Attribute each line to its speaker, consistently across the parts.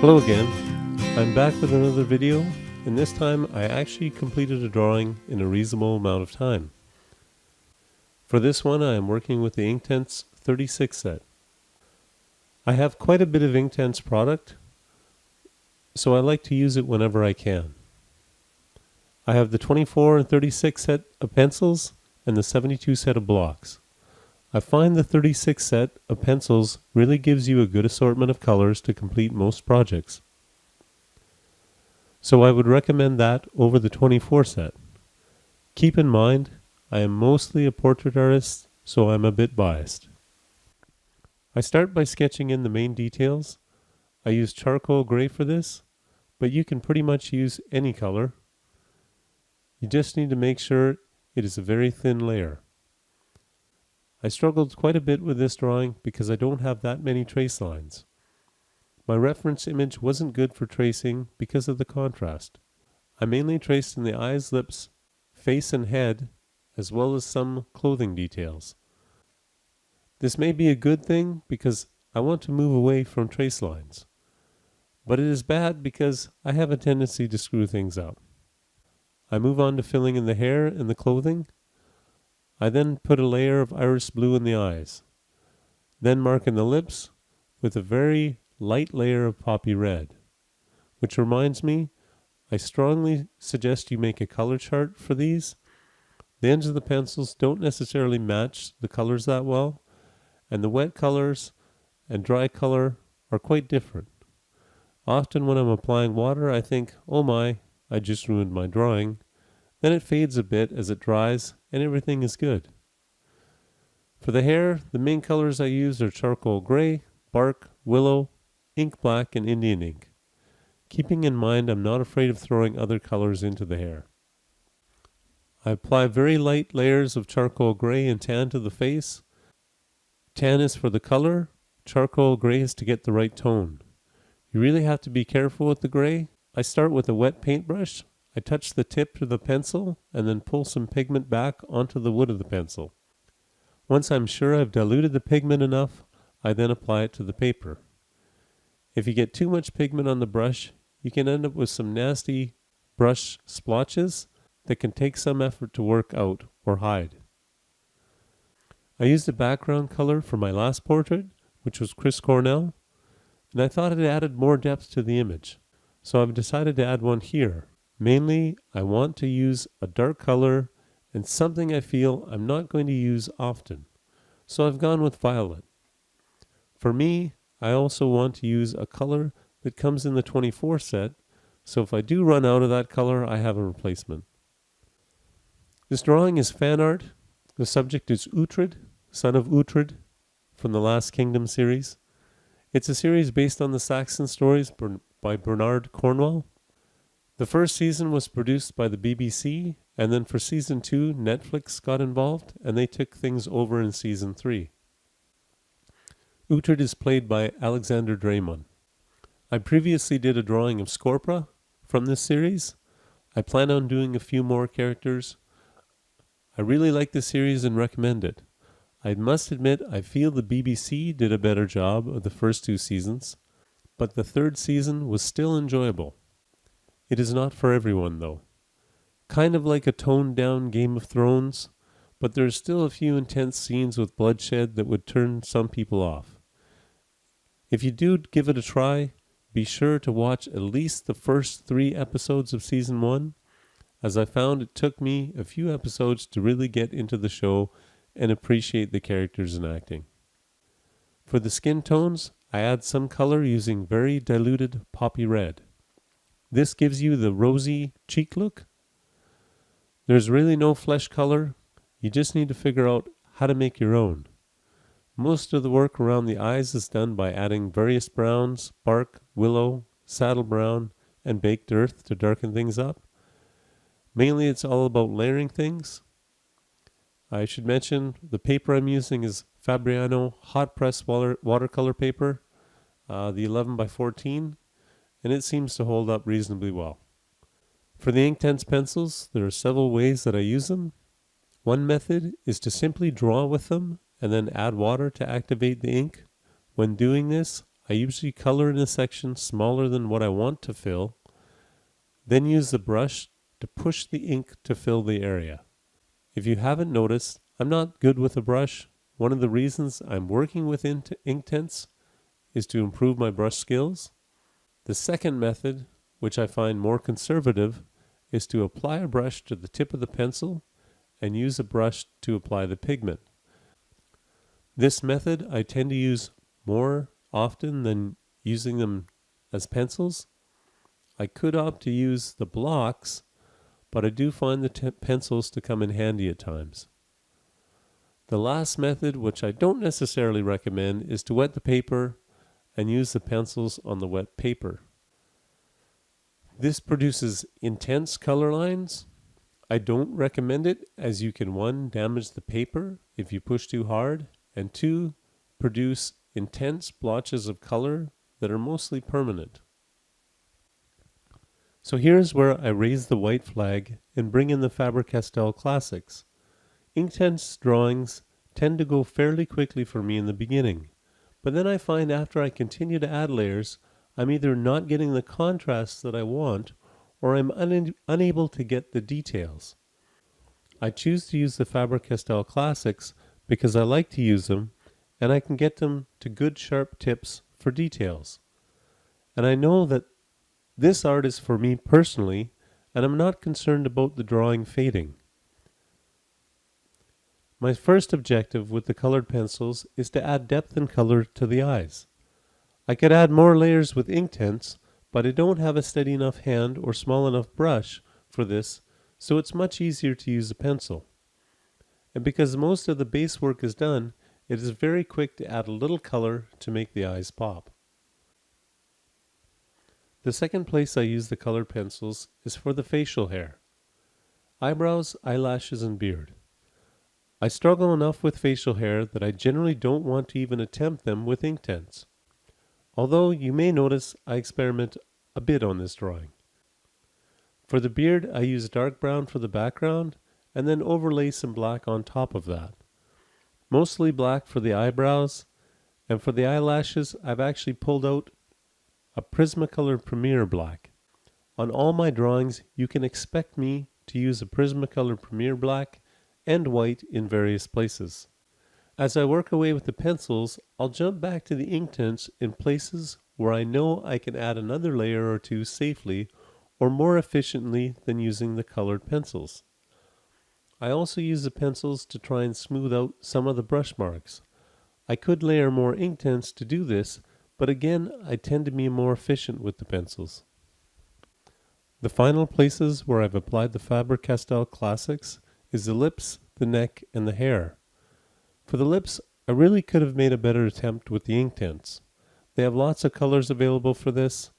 Speaker 1: Hello again, I'm back with another video, and this time I actually completed a drawing in a reasonable amount of time. For this one I am working with the Inktense 36 set. I have quite a bit of Inktense product, so I like to use it whenever I can. I have the 24 and 36 set of pencils and the 72 set of blocks. I find the 36 set of pencils really gives you a good assortment of colors to complete most projects. So I would recommend that over the 24 set. Keep in mind, I am mostly a portrait artist, so I'm a bit biased. I start by sketching in the main details. I use charcoal gray for this, but you can pretty much use any color. You just need to make sure it is a very thin layer. I struggled quite a bit with this drawing because I don't have that many trace lines. My reference image wasn't good for tracing because of the contrast. I mainly traced in the eyes, lips, face and head, as well as some clothing details. This may be a good thing because I want to move away from trace lines, but it is bad because I have a tendency to screw things up. I move on to filling in the hair and the clothing. I then put a layer of iris blue in the eyes, then mark in the lips with a very light layer of poppy red, which reminds me, I strongly suggest you make a color chart for these. The ends of the pencils don't necessarily match the colors that well, and the wet colors and dry color are quite different. Often when I'm applying water, I think, oh my, I just ruined my drawing. Then it fades a bit as it dries and everything is good. For the hair, the main colors I use are charcoal gray, bark, willow, ink black, and Indian ink. Keeping in mind I'm not afraid of throwing other colors into the hair. I apply very light layers of charcoal gray and tan to the face. Tan is for the color, charcoal gray is to get the right tone. You really have to be careful with the gray. I start with a wet paintbrush. I touch the tip of the pencil and then pull some pigment back onto the wood of the pencil. Once I'm sure I've diluted the pigment enough, I then apply it to the paper. If you get too much pigment on the brush, you can end up with some nasty brush splotches that can take some effort to work out or hide. I used a background color for my last portrait, which was Bernard Cornwell, and I thought it added more depth to the image, so I've decided to add one here. Mainly, I want to use a dark color and something I feel I'm not going to use often, so I've gone with violet. For me, I also want to use a color that comes in the 24 set, so if I do run out of that color, I have a replacement. This drawing is fan art. The subject is Uhtred, son of Uhtred, from the Last Kingdom series. It's a series based on the Saxon stories by Bernard Cornwell. The first season was produced by the BBC, and then for season 2, Netflix got involved, and they took things over in season 3. Uhtred is played by Alexander Dreymon. I previously did a drawing of Skorpa from this series. I plan on doing a few more characters. I really like this series and recommend it. I must admit I feel the BBC did a better job of the first 2 seasons, but the 3rd season was still enjoyable. It is not for everyone though. Kind of like a toned down Game of Thrones, but there's still a few intense scenes with bloodshed that would turn some people off. If you do give it a try, be sure to watch at least the first 3 episodes of season 1, as I found it took me a few episodes to really get into the show and appreciate the characters and acting. For the skin tones, I add some color using very diluted poppy red. This gives you the rosy cheek look. There's really no flesh color. You just need to figure out how to make your own. Most of the work around the eyes is done by adding various browns, bark, willow, saddle brown, and baked earth to darken things up. Mainly it's all about layering things. I should mention the paper I'm using is Fabriano hot press watercolor paper, the 11 by 14, and it seems to hold up reasonably well. For the Inktense pencils, there are several ways that I use them. One method is to simply draw with them and then add water to activate the ink. When doing this, I usually color in a section smaller than what I want to fill, then use the brush to push the ink to fill the area. If you haven't noticed, I'm not good with a brush. One of the reasons I'm working with Inktense is to improve my brush skills. The second method, which I find more conservative, is to apply a brush to the tip of the pencil and use a brush to apply the pigment. This method I tend to use more often than using them as pencils. I could opt to use the blocks, but I do find the pencils to come in handy at times. The last method, which I don't necessarily recommend, is to wet the paper and use the pencils on the wet paper. This produces intense color lines. I don't recommend it, as you can 1, damage the paper if you push too hard, and 2, produce intense blotches of color that are mostly permanent. So here's where I raise the white flag and bring in the Faber Castell Classics. Inktense drawings tend to go fairly quickly for me in the beginning, but then I find after I continue to add layers, I'm either not getting the contrast that I want, or I'm unable to get the details. I choose to use the Faber Castell Classics because I like to use them, and I can get them to good sharp tips for details. And I know that this art is for me personally, and I'm not concerned about the drawing fading. My first objective with the colored pencils is to add depth and color to the eyes. I could add more layers with Inktense, but I don't have a steady enough hand or small enough brush for this, so it's much easier to use a pencil. And because most of the base work is done, it is very quick to add a little color to make the eyes pop. The second place I use the colored pencils is for the facial hair. Eyebrows, eyelashes, and beard. I struggle enough with facial hair that I generally don't want to even attempt them with Inktense. Although you may notice I experiment a bit on this drawing. For the beard, I use dark brown for the background and then overlay some black on top of that. Mostly black for the eyebrows, and for the eyelashes I've actually pulled out a Prismacolor Premier Black. On all my drawings you can expect me to use a Prismacolor Premier Black and white in various places. As I work away with the pencils, I'll jump back to the Inktense in places where I know I can add another layer or two safely or more efficiently than using the colored pencils. I also use the pencils to try and smooth out some of the brush marks. I could layer more Inktense to do this, but again I tend to be more efficient with the pencils. The final places where I've applied the Faber Castell Classics is the lips, the neck, and the hair. For the lips, I really could have made a better attempt with the Inktense. They have lots of colors available for this,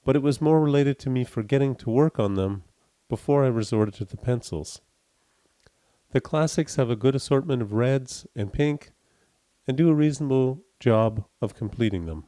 Speaker 1: but it was more related to me forgetting to work on them before I resorted to the pencils. The Classics have a good assortment of reds and pink and do a reasonable job of completing them.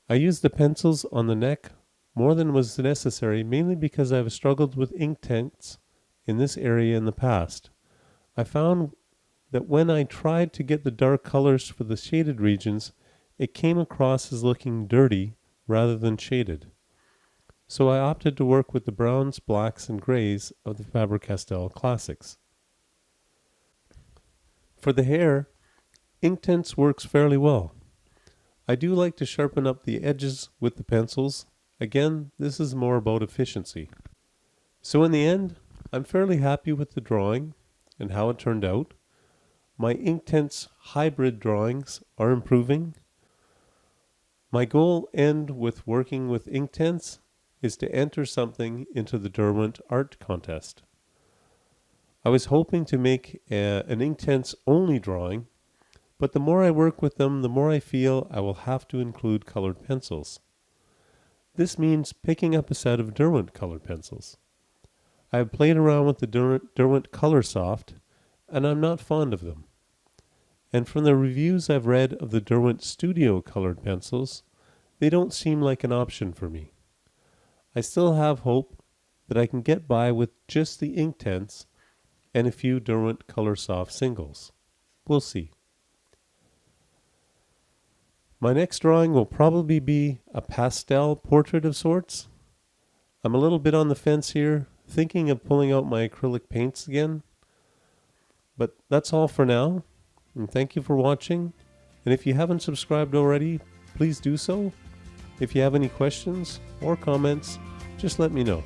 Speaker 1: I used the pencils on the neck more than was necessary, mainly because I've struggled with Inktense in this area in the past. I found that when I tried to get the dark colors for the shaded regions, it came across as looking dirty rather than shaded. So I opted to work with the browns, blacks, and grays of the Faber Castell Classics. For the hair, Inktense works fairly well. I do like to sharpen up the edges with the pencils. Again, this is more about efficiency. So in the end, I'm fairly happy with the drawing and how it turned out. My Inktense hybrid drawings are improving. My goal end with working with Inktense is to enter something into the Derwent Art Contest. I was hoping to make an Inktense only drawing, but the more I work with them, the more I feel I will have to include colored pencils. This means picking up a set of Derwent colored pencils. I have played around with the Derwent Color Soft, and I'm not fond of them. And from the reviews I've read of the Derwent Studio colored pencils, they don't seem like an option for me. I still have hope that I can get by with just the Inktense and a few Derwent Color Soft singles. We'll see. My next drawing will probably be a pastel portrait of sorts. I'm a little bit on the fence here, thinking of pulling out my acrylic paints again. But that's all for now, and thank you for watching. And if you haven't subscribed already, please do so. If you have any questions or comments, just let me know.